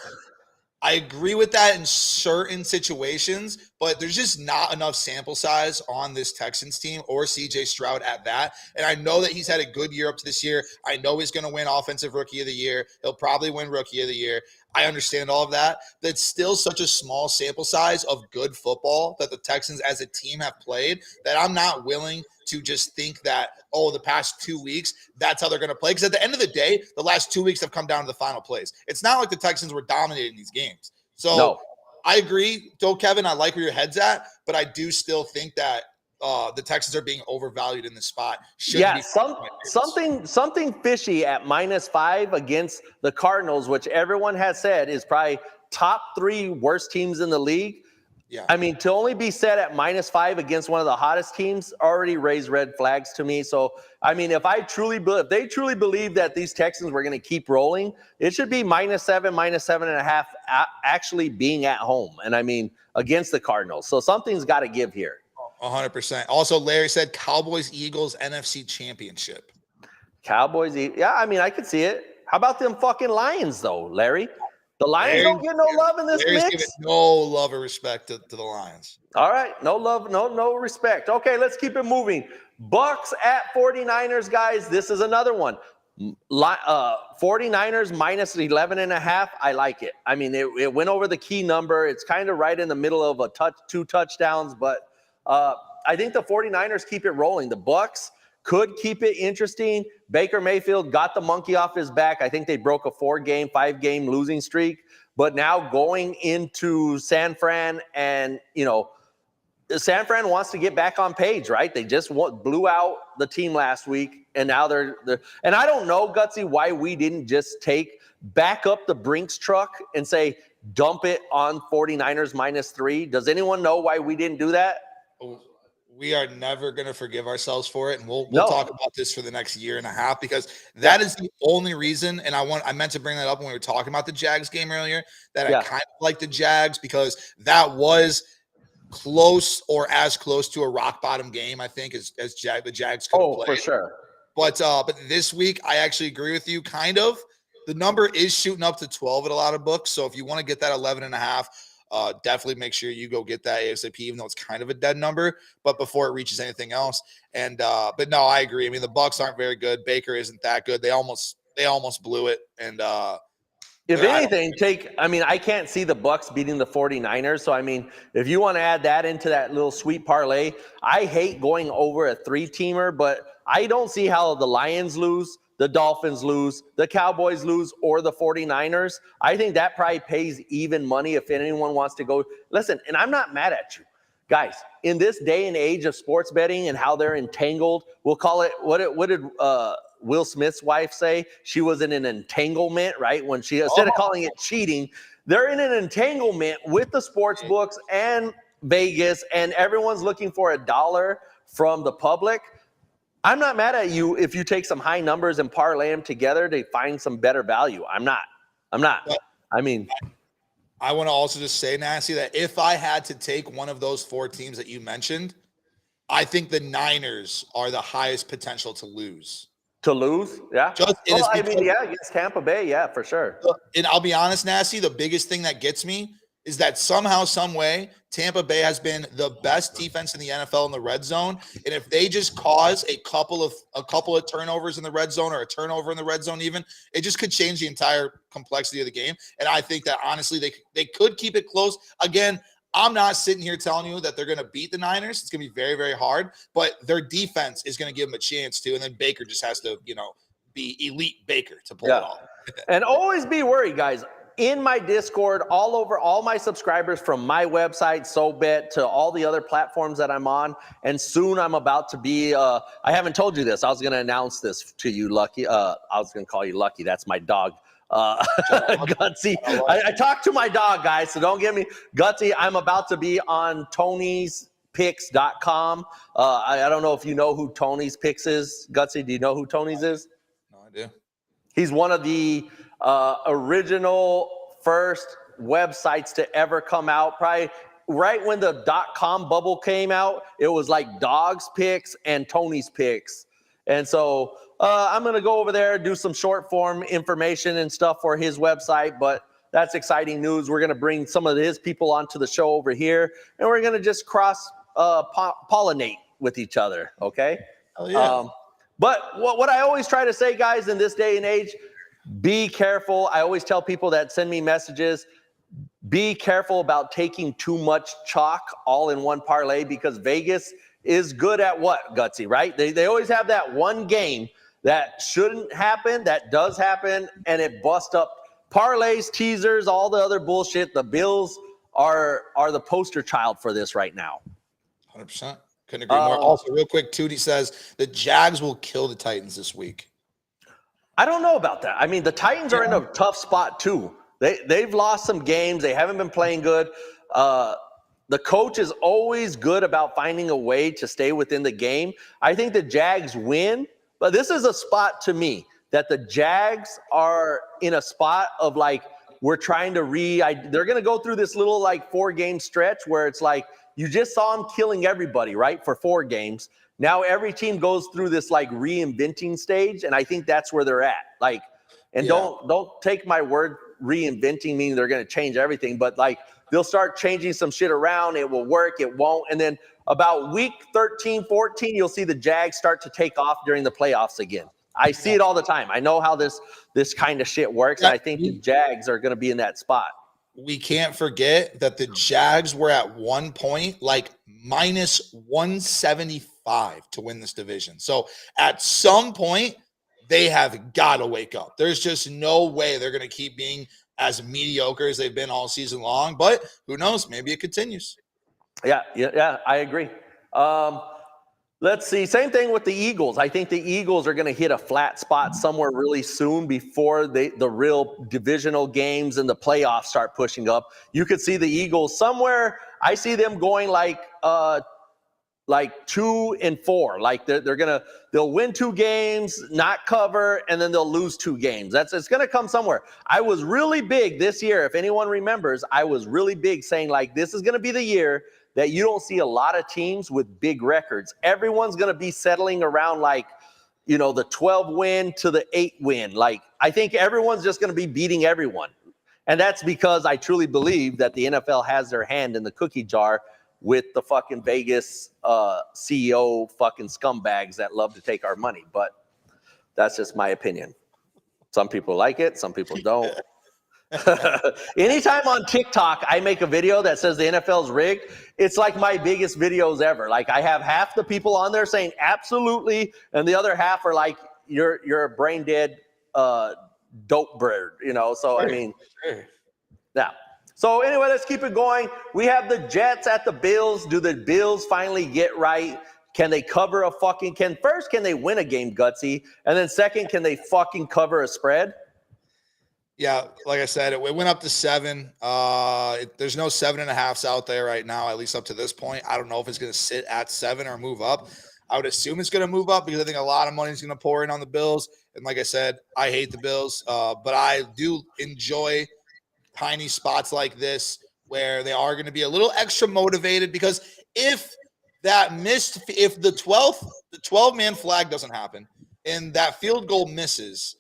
I agree with that in certain situations, but there's just not enough sample size on this Texans team or CJ Stroud at that. And I know that he's had a good year up to this year. I know he's going to win Offensive Rookie of the Year. He'll probably win Rookie of the Year. I understand all of that. But it's still such a small sample size of good football that the Texans as a team have played that I'm not willing to just think that, the past 2 weeks, that's how they're going to play. Because at the end of the day, the last 2 weeks have come down to the final plays. It's not like the Texans were dominating these games. So I agree, though, Kevin, I like where your head's at, but I do still think that the Texans are being overvalued in this spot. Something fishy at -5 against the Cardinals, which everyone has said is probably top 3 worst teams in the league. Yeah. I mean, to only be set at -5 against one of the hottest teams already raised red flags to me. So, I mean, if they truly believe that these Texans were going to keep rolling, it should be -7, -7.5 actually being at home. And I mean, against the Cardinals. So something's got to give here. 100%. Also, Larry said Cowboys, Eagles, NFC Championship. Cowboys, I mean, I could see it. How about them fucking Lions, though, Larry? The Lions don't get no love in this Larry's mix? giving no love or respect to the Lions. All right. No love, no respect. Okay, let's keep it moving. Bucks at 49ers, guys. This is another one. 49ers -11.5. I like it. I mean, it went over the key number. It's kind of right in the middle of two touchdowns, but I think the 49ers keep it rolling. The Bucks could keep it interesting. Baker Mayfield got the monkey off his back. I think they broke a 5-game losing streak. But now going into San Fran and, San Fran wants to get back on page, right? They just blew out the team last week, and now they're and I don't know, Gutsy, why we didn't just back up the Brinks truck and say, dump it on 49ers -3. Does anyone know why we didn't do that? We are never going to forgive ourselves for it, and we'll No. talk about this for the next year and a half, because that is the only reason. And I meant to bring that up when we were talking about the Jags game earlier, that I kind of like the Jags, because that was close, or as close to a rock bottom game, I think, as the Jags could have played. For sure. But this week, I actually agree with you, kind of. The number is shooting up to 12 at a lot of books. So if you want to get that 11.5, definitely make sure you go get that ASAP, even though it's kind of a dead number, but before it reaches anything else. And but no, I agree. I mean, the Bucs aren't very good. Baker isn't that good. They almost blew it. And if anything, I can't see the Bucs beating the 49ers. So I mean, if you want to add that into that little sweet parlay, I hate going over a 3-teamer, but I don't see how the Lions lose, the Dolphins lose, the Cowboys lose, or the 49ers. I think that probably pays even money if anyone wants to go. Listen, and I'm not mad at you. Guys, in this day and age of sports betting and how they're entangled, we'll call it, what did Will Smith's wife say? She was in an entanglement, right? When she, instead of calling it cheating, they're in an entanglement with the sports books and Vegas, and everyone's looking for $1 from the public. I'm not mad at you if you take some high numbers and parlay them together to find some better value. I'm not. I mean, I want to also just say, Nasty, that if I had to take one of those 4 teams that you mentioned, I think the Niners are the highest potential to lose. To lose? Yeah. Against Tampa Bay, yeah, for sure. And I'll be honest, Nasty, the biggest thing that gets me is that somehow, some way, Tampa Bay has been the best defense in the NFL in the red zone. And if they just cause a couple of turnovers in the red zone, or a turnover in the red zone even, it just could change the entire complexity of the game. And I think that, honestly, they could keep it close. Again, I'm not sitting here telling you that they're going to beat the Niners. It's going to be very, very hard. But their defense is going to give them a chance to. And then Baker just has to, be elite Baker to pull it off. And always be worried, guys. In my Discord, all over, all my subscribers, from my website, SoBet, to all the other platforms that I'm on. And soon I'm about to be, I haven't told you this. I was going to announce this to you, Lucky. I was going to call you Lucky. That's my dog. Gutsy. I talk to my dog, guys, so don't get me. Gutsy, I'm about to be on Tony'sPicks.com. I don't know if you know who Tony's Picks is. Gutsy, do you know who Tony's is? No idea. He's one of the original first websites to ever come out. Probably right when the .com bubble came out, it was like Dog's Picks and Tony's Picks. And so I'm going to go over there, do some short form information and stuff for his website, but that's exciting news. We're going to bring some of his people onto the show over here, and we're going to just cross pollinate with each other. Okay. Oh, yeah. But what I always try to say, guys, in this day and age, be careful. I always tell people that send me messages, be careful about taking too much chalk all in one parlay, because Vegas is good at what, Gutsy, right? They always have that one game that shouldn't happen, that does happen, and it busts up parlays, teasers, all the other bullshit. The Bills are the poster child for this right now. 100%. Couldn't agree more. Also, real quick, Tootie says the Jags will kill the Titans this week. I don't know about that. I mean, the Titans are in a tough spot too. They've lost some games. They haven't been playing good. The coach is always good about finding a way to stay within the game. I think the Jags win, but this is a spot to me that the Jags are in a spot of like, we're trying to they're going to go through this little like 4-game stretch where it's like, you just saw them killing everybody, right, for 4 games. Now every team goes through this like reinventing stage, and I think that's where they're at. Like, and don't take my word, reinventing meaning they're going to change everything, but like they'll start changing some shit around. It will work, it won't. And then about week 13, 14, you'll see the Jags start to take off during the playoffs again. I see it all the time. I know how this kind of shit works, and I think the Jags are going to be in that spot. We can't forget that the Jags were at one point like minus 175 to win this division. So at some point, they have got to wake up. There's just no way they're going to keep being as mediocre as they've been all season long. But who knows? Maybe it continues. Yeah, I agree. Let's see. Same thing with the Eagles. I think the Eagles are going to hit a flat spot somewhere really soon before the real divisional games and the playoffs start pushing up. You could see the Eagles somewhere. I see them going like 2-4. Like they'll win 2 games, not cover, and then they'll lose 2 games. It's going to come somewhere. I was really big this year. If anyone remembers, I was really big saying like this is going to be the year that you don't see a lot of teams with big records. Everyone's going to be settling around like, the 12 win to the 8 win. Like, I think everyone's just going to be beating everyone. And that's because I truly believe that the NFL has their hand in the cookie jar with the fucking Vegas CEO fucking scumbags that love to take our money. But that's just my opinion. Some people like it. Some people don't. Anytime on TikTok I make a video that says the NFL's rigged, it's like my biggest videos ever. Like I have half the people on there saying absolutely, and the other half are like, you're a brain dead dope bird, So I mean, yeah. So anyway, let's keep it going. We have the Jets at the Bills. Do the Bills finally get right? Can they cover can they win a game, Gutsy? And then second, can they fucking cover a spread? Yeah, like I said, it went up to 7. There's no 7.5s out there right now, at least up to this point. I don't know if it's going to sit at 7 or move up. I would assume it's going to move up because I think a lot of money is going to pour in on the Bills. And like I said, I hate the Bills, but I do enjoy tiny spots like this where they are going to be a little extra motivated, because if the 12-man flag doesn't happen and that field goal misses,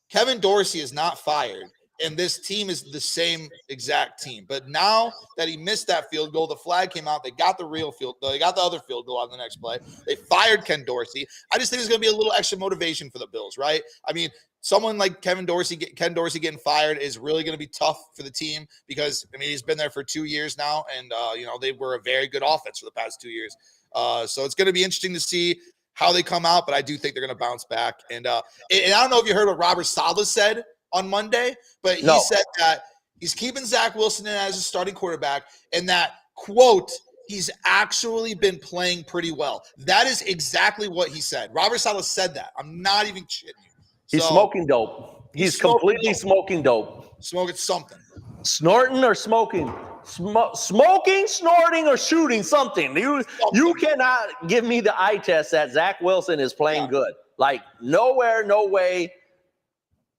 Kevin Dorsey is not fired, and this team is the same exact team. But now that he missed that field goal, the flag came out. They got the other field goal on the next play. They fired Ken Dorsey. I just think there's going to be a little extra motivation for the Bills, right? I mean, someone like Ken Dorsey getting fired is really going to be tough for the team because, I mean, he's been there for 2 years now, and, they were a very good offense for the past 2 years. So it's going to be interesting to see how they come out, but I do think they're going to bounce back. And I don't know if you heard what Robert Saleh said on Monday, but he said that he's keeping Zach Wilson in as a starting quarterback, and that, quote, he's actually been playing pretty well. That is exactly what he said. Robert Saleh said that. I'm not even shitting you. He's smoking dope. He's completely smoking dope. Smoking something. Snorting or smoking? Smoking, snorting, or shooting something. You cannot give me the eye test that Zach Wilson is playing good. Like, nowhere, no way.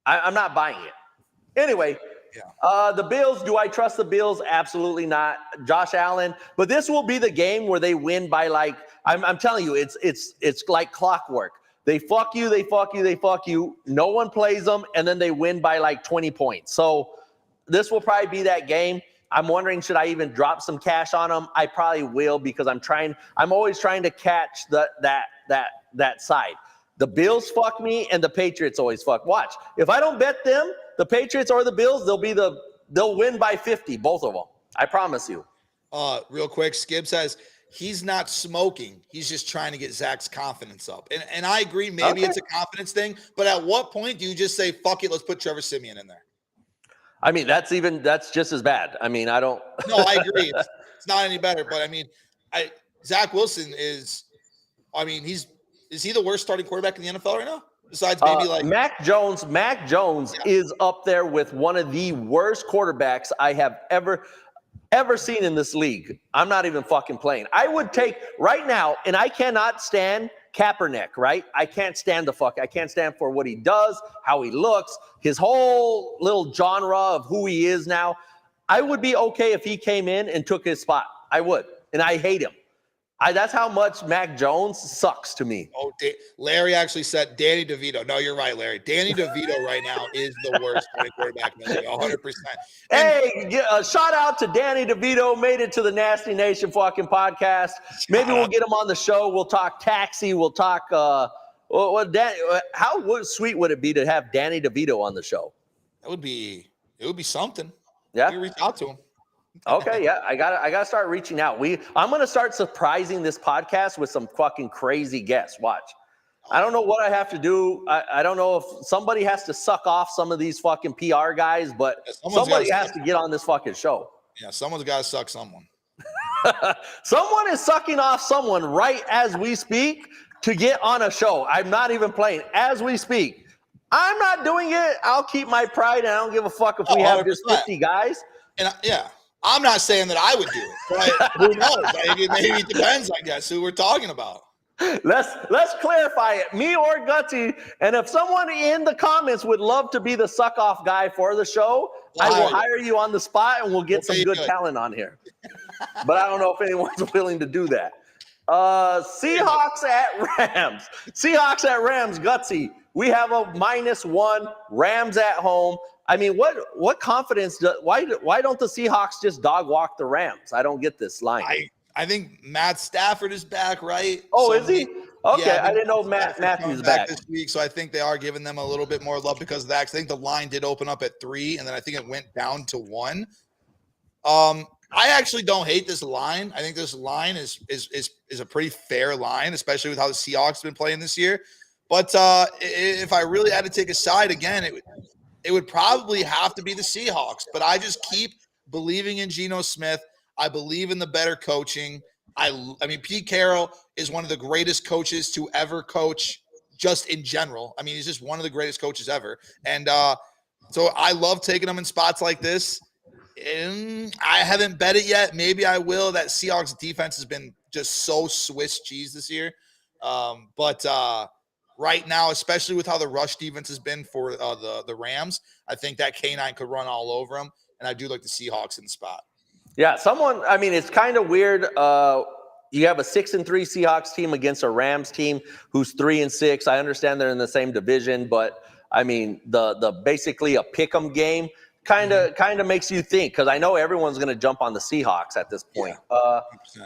I'm not buying it. Anyway, the Bills, do I trust the Bills? Absolutely not. Josh Allen. But this will be the game where they win by like, I'm telling you, it's like clockwork. They fuck you, they fuck you, they fuck you. No one plays them, and then they win by like 20 points. So this will probably be that game. I'm wondering, should I even drop some cash on them? I probably will, because I'm always trying to catch that side. The Bills fuck me, and the Patriots always fuck. Watch. If I don't bet them, the Patriots or the Bills, they'll win by 50, both of them. I promise you. Real quick, Skib says he's not smoking. He's just trying to get Zach's confidence up. And I agree, maybe it's a confidence thing, but at what point do you just say, fuck it, let's put Trevor Siemian in there? I mean, that's just as bad. I mean, I don't. No, I agree. It's not any better. But I mean, Zach Wilson is he the worst starting quarterback in the NFL right now? Besides maybe like Mac Jones. Mac Jones is up there with one of the worst quarterbacks I have ever seen in this league. I'm not even fucking playing. I would take right now, and I cannot stand Kaepernick, right? I can't stand I can't stand for what he does, how he looks, his whole little genre of who he is now. I would be okay if he came in and took his spot. I would. And I hate him. That's how much Mac Jones sucks to me. Oh, Larry actually said Danny DeVito. No, you're right, Larry. Danny DeVito right now is the worst quarterback in the league, 100%. Hey, shout out to Danny DeVito. Made it to the Nasty Nation fucking podcast. Maybe we'll get him on the show. We'll talk taxi. We'll talk. How sweet would it be to have Danny DeVito on the show? It would be something. Yeah, you reach out to him. Okay, yeah, I gotta start reaching out. I'm gonna start surprising this podcast with some fucking crazy guests. Watch. I don't know what I have to do. I don't know if somebody has to suck off some of these fucking PR guys, but somebody has to get on this fucking show. Yeah, someone's got to suck someone. Someone is sucking off someone right as we speak to get on a show. I'm not even playing as we speak. I'm not doing it. I'll keep my pride, and I don't give a fuck if we have just 50 guys. And I'm not saying that I would do it, but who knows? Maybe it depends, I guess, who we're talking about. Let's clarify it, me or Gutsy. And if someone in the comments would love to be the suck off guy for the show, I will hire you on the spot, and we'll get some good talent on here. But I don't know if anyone's willing to do that. Seahawks at Rams. Seahawks at Rams, Gutsy. We have a -1. Rams at home. I mean, what confidence? Why don't the Seahawks just dog walk the Rams? I don't get this line. I think Matt Stafford is back, right? Oh, is he? Okay, yeah, I didn't know Matthew's back this week, so I think they are giving them a little bit more love because of that. I think the line did open up at 3, and then I think it went down to 1. I actually don't hate this line. I think this line is a pretty fair line, especially with how the Seahawks have been playing this year. But if I really had to take a side again, it would probably have to be the Seahawks. But I just keep believing in Geno Smith. I believe in the better coaching. I mean, Pete Carroll is one of the greatest coaches to ever coach just in general. I mean, he's just one of the greatest coaches ever. And so I love taking him in spots like this. And I haven't bet it yet. Maybe I will. That Seahawks defense has been just so Swiss cheese this year. But right now, especially with how the rush defense has been for the Rams, I think that K9 could run all over them. And I do like the Seahawks in the spot. Yeah, I mean, it's kind of weird. You have a 6-3 Seahawks team against a Rams team who's 3-6. I understand they're in the same division, but I mean, the basically a pick'em game kind of makes you think, because I know everyone's going to jump on the Seahawks at this point. Yeah,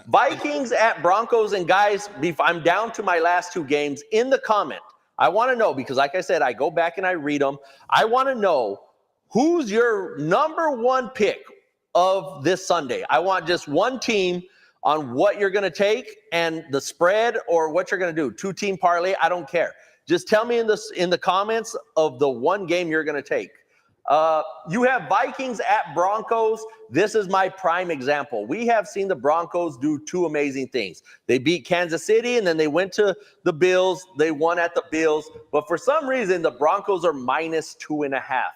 Vikings at Broncos, and guys, I'm down to my last 2 games. In the comment, I want to know, because like I said, I go back and I read them. I want to know who's your number 1 pick of this Sunday. I want just one team on what you're going to take and the spread, or what you're going to do. 2-team parlay, I don't care. Just tell me in the comments of the one game you're going to take. You have Vikings at Broncos. This is my prime example. We have seen the Broncos do 2 amazing things. They beat Kansas City, and then they went to the Bills. They won at the Bills. But for some reason, the Broncos are -2.5.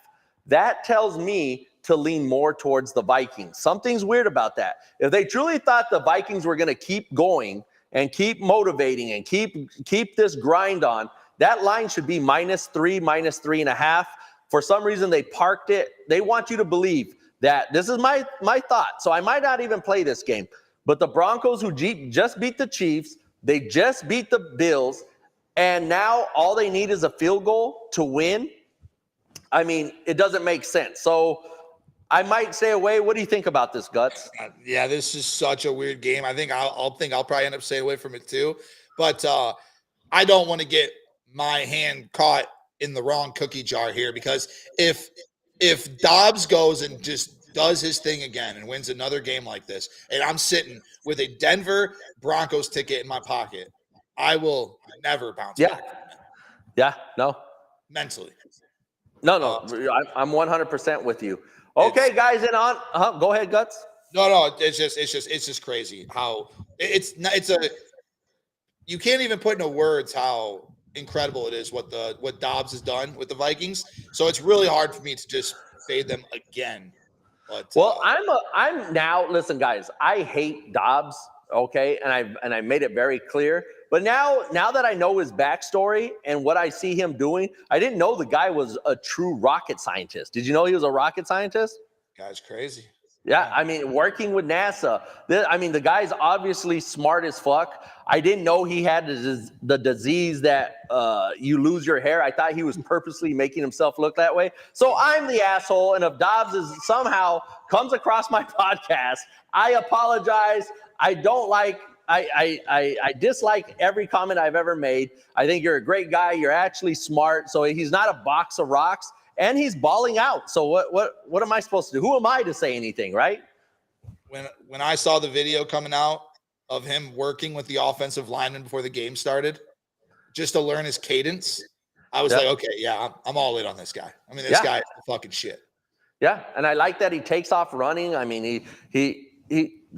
That tells me to lean more towards the Vikings. Something's weird about that. If they truly thought the Vikings were going to keep going and keep motivating and keep this grind on, that line should be -3, -3.5. For some reason, they parked it. They want you to believe that this is my thought. So I might not even play this game. But the Broncos, who just beat the Chiefs, they just beat the Bills, and now all they need is a field goal to win. I mean, it doesn't make sense. So I might stay away. What do you think about this, Guts? Yeah, this is such a weird game. I think I'll probably end up staying away from it too. But I don't want to get my hand caught in the wrong cookie jar here, because if Dobbs goes and just does his thing again and wins another game like this, and I'm sitting with a Denver Broncos ticket in my pocket, I will never bounce back. Yeah, no. Mentally. No. I'm 100% with you. Okay, guys, and on. Go ahead, Guts. No. It's just crazy how you can't even put into words how incredible it is what Dobbs has done with the Vikings. So it's really hard for me to just fade them again. But I'm now. Listen, guys, I hate Dobbs. Okay, and I made it very clear. But now that I know his backstory and what I see him doing, I didn't know the guy was a true rocket scientist. Did you know he was a rocket scientist? Guy's crazy. Yeah, I mean, working with NASA. The guy's obviously smart as fuck. I didn't know he had the disease that you lose your hair. I thought he was purposely making himself look that way. So I'm the asshole, and if Dobbs somehow comes across my podcast, I apologize. I don't like. I dislike every comment I've ever made. I think you're a great guy. You're actually smart. So he's not a box of rocks, and he's balling out. So what am I supposed to do? Who am I to say anything, right? When I saw the video coming out of him working with the offensive lineman before the game started, just to learn his cadence, I was like, okay, yeah, I'm all in on this guy. I mean, this guy is fucking shit. Yeah, and I like that he takes off running. I mean, he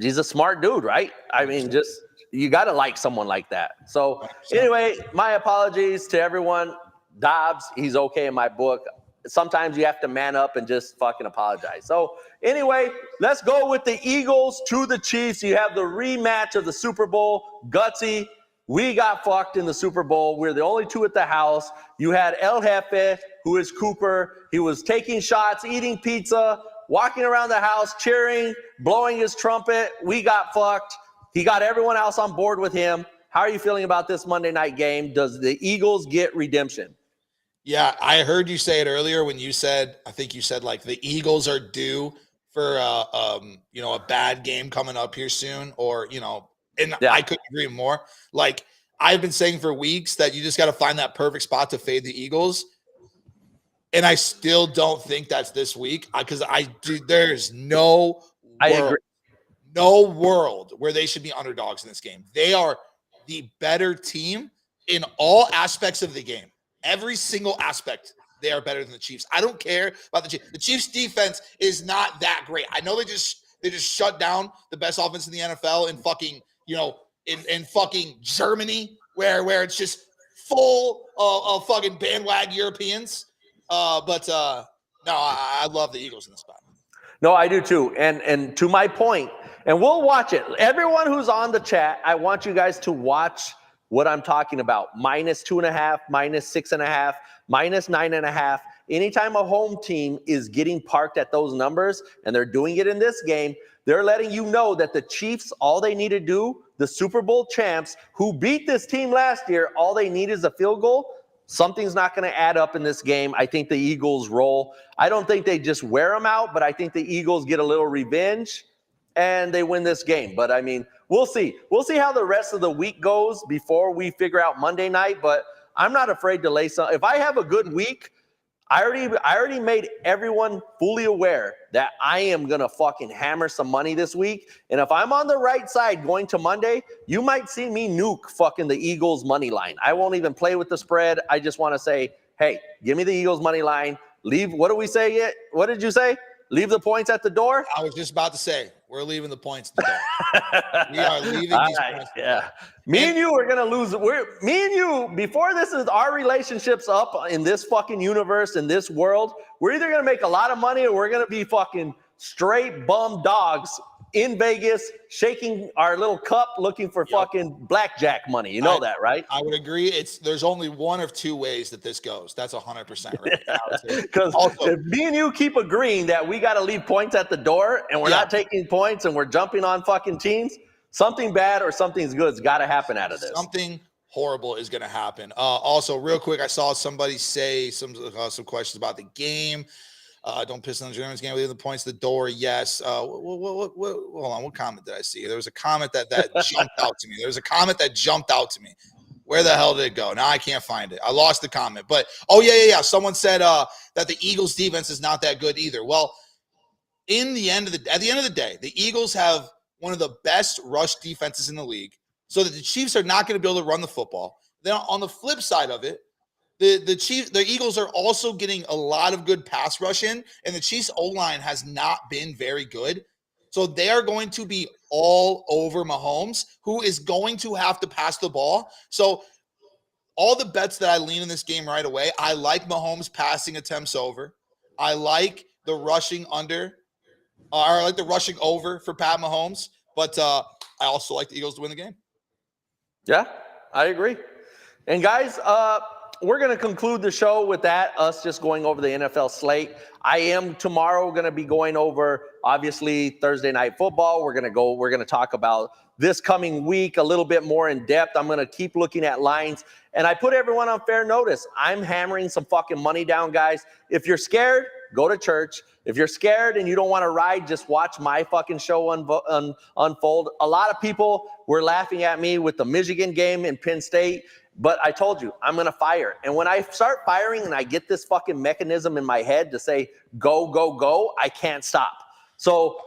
he's a smart dude, right? I mean, just you got to like someone like that. So anyway, my apologies to everyone. Dobbs, he's okay in my book. Sometimes you have to man up and just fucking apologize. So anyway, let's go with the Eagles to the Chiefs. You have the rematch of the Super Bowl. Gutsy, we got fucked in the Super Bowl. We're the only two at the house. You had El Jefe, who is Cooper. He was taking shots, eating pizza, walking around the house, cheering, blowing his trumpet. We got fucked. He got everyone else on board with him. How are you feeling about this Monday night game? Does the Eagles get redemption? Yeah, I heard you say it earlier when you said, I think you said like the Eagles are due for a bad game coming up here soon, or and yeah. I couldn't agree more. Like I've been saying for weeks that you just got to find that perfect spot to fade the Eagles, and I still don't think that's this week because there's no world where they should be underdogs in this game. They are the better team in all aspects of the game. Every single aspect, they are better than the Chiefs. I don't care about the Chiefs. The Chiefs' defense is not that great. I know they just shut down the best offense in the NFL in fucking, in fucking Germany, where it's just full of fucking bandwagon Europeans. But no, I love the Eagles in this spot. No, I do too. And to my point, and we'll watch it. Everyone who's on the chat, I want you guys to watch what I'm talking about. -2.5, -6.5, -9.5. Anytime a home team is getting parked at those numbers, and they're doing it in this game, they're letting you know that the Chiefs, all they need to do, the Super Bowl champs who beat this team last year, all they need is a field goal. Something's not going to add up in this game. I think the Eagles roll. I don't think they just wear them out, but I think the Eagles get a little revenge and they win this game. But I mean, we'll see. We'll see how the rest of the week goes before we figure out Monday night. But I'm not afraid to lay some. If I have a good week, I already made everyone fully aware that I am going to fucking hammer some money this week. And if I'm on the right side going to Monday, you might see me nuke fucking the Eagles money line. I won't even play with the spread. I just want to say, hey, give me the Eagles money line. Leave. What do we say yet? What did you say? Leave the points at the door? I was just about to say, we're leaving the points at the door. We are leaving these points at the door. Me and you are going to lose. Me and you, before this is our relationships up in this fucking universe, in this world, we're either going to make a lot of money or we're going to be fucking straight bum dogs in Vegas, shaking our little cup, looking for fucking blackjack money. You know that, right? I would agree. There's only one of two ways that this goes. That's 100% right. Because if me and you keep agreeing that we got to leave points at the door and we're not taking points and we're jumping on fucking teams, something bad or something good's got to happen out of this. Something horrible is going to happen. Also, real quick, I saw somebody say some questions about the game. Don't piss on the Germans game. Leave the points at the door. Yes. Hold on. What comment did I see? There was a comment that jumped out to me. There was a comment that jumped out to me. Where the hell did it go? Now I can't find it. I lost the comment. But yeah. Someone said that the Eagles defense is not that good either. Well, at the end of the day, the Eagles have one of the best rush defenses in the league. So that the Chiefs are not going to be able to run the football. Then on the flip side of it, the Eagles are also getting a lot of good pass rush in, and the Chiefs O-line has not been very good. So they are going to be all over Mahomes, who is going to have to pass the ball. So all the bets that I lean in this game right away, I like Mahomes passing attempts over. I like the rushing under, or I like the rushing over for Pat Mahomes. But I also like the Eagles to win the game. Yeah, I agree. And guys, we're going to conclude the show with that, us just going over the NFL slate. I am tomorrow going to be going over, obviously, Thursday Night Football. We're going to talk about this coming week a little bit more in depth. I'm going to keep looking at lines. And I put everyone on fair notice. I'm hammering some fucking money down, guys. If you're scared, go to church. If you're scared and you don't want to ride, just watch my fucking show unfold. A lot of people were laughing at me with the Michigan game in Penn State. But I told you, I'm going to fire. And when I start firing and I get this fucking mechanism in my head to say, go, go, go, I can't stop. So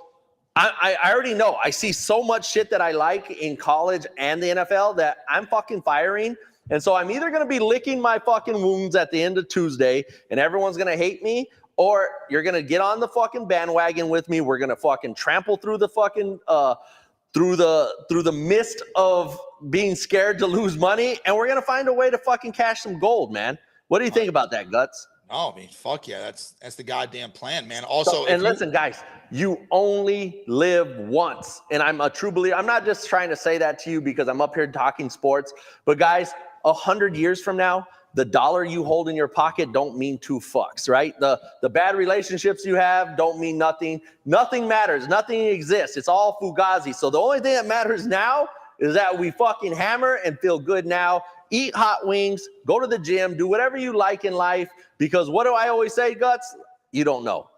I already know. I see so much shit that I like in college and the NFL that I'm fucking firing. And so I'm either going to be licking my fucking wounds at the end of Tuesday and everyone's going to hate me, or you're going to get on the fucking bandwagon with me. We're going to fucking trample through the fucking, through the mist of being scared to lose money, and we're going to find a way to fucking cash some gold, man. What do you think about that, Guts? No, I mean, fuck yeah. That's the goddamn plan, man. Also, and listen, guys, you only live once. And I'm a true believer. I'm not just trying to say that to you because I'm up here talking sports. But guys, 100 years from now, the dollar you hold in your pocket don't mean two fucks, right? The bad relationships you have don't mean nothing. Nothing matters. Nothing exists. It's all fugazi. So the only thing that matters now is that we fucking hammer and feel good now. Eat hot wings, go to the gym, do whatever you like in life. Because what do I always say, Guts? You don't know.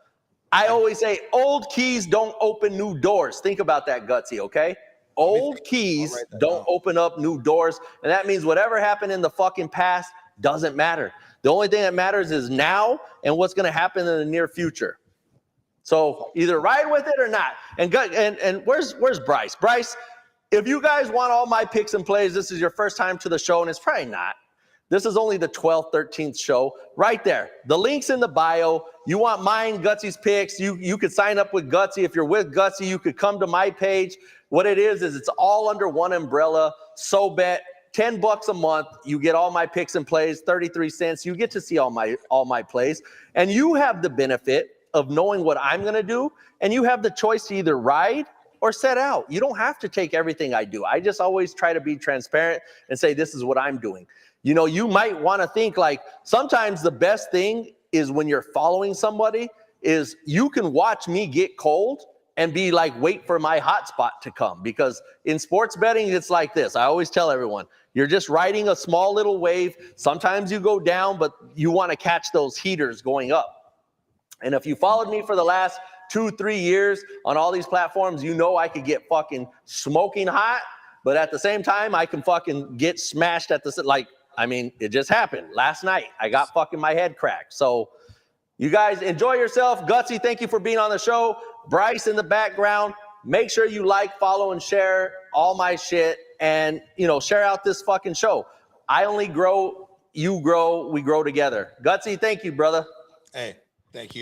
I always say old keys don't open new doors. Think about that, Gutsy, okay? Old keys don't open up new doors. And that means whatever happened in the fucking past doesn't matter. The only thing that matters is now and what's going to happen in the near future. So either ride with it or not. And where's Bryce? Bryce, if you guys want all my picks and plays, this is your first time to the show, and it's probably not. This is only the 12th, 13th show. Right there. The link's in the bio. You want mine, Gutsy's picks. You could sign up with Gutsy. If you're with Gutsy, you could come to my page. What it is it's all under one umbrella. So bet $10 a month. You get all my picks and plays, 33 cents. You get to see all my plays. And you have the benefit of knowing what I'm going to do. And you have the choice to either ride or set out. You don't have to take everything I do. I just always try to be transparent and say, this is what I'm doing. You know, you might want to think like sometimes the best thing is when you're following somebody is you can watch me get cold and be like, wait for my hot spot to come. Because in sports betting, it's like this. I always tell everyone, you're just riding a small little wave. Sometimes you go down, but you want to catch those heaters going up. And if you followed me for the last 2-3 years on all these platforms, you know I could get fucking smoking hot, but at the same time, I can fucking get smashed at the, like, I mean, it just happened last night. I got fucking my head cracked. So you guys enjoy yourself. Gutsy, thank you for being on the show. Bryce in the background. Make sure you like, follow, and share all my shit. And, you know, share out this fucking show. I only grow, you grow, we grow together. Gutsy, thank you, brother. Hey, thank you.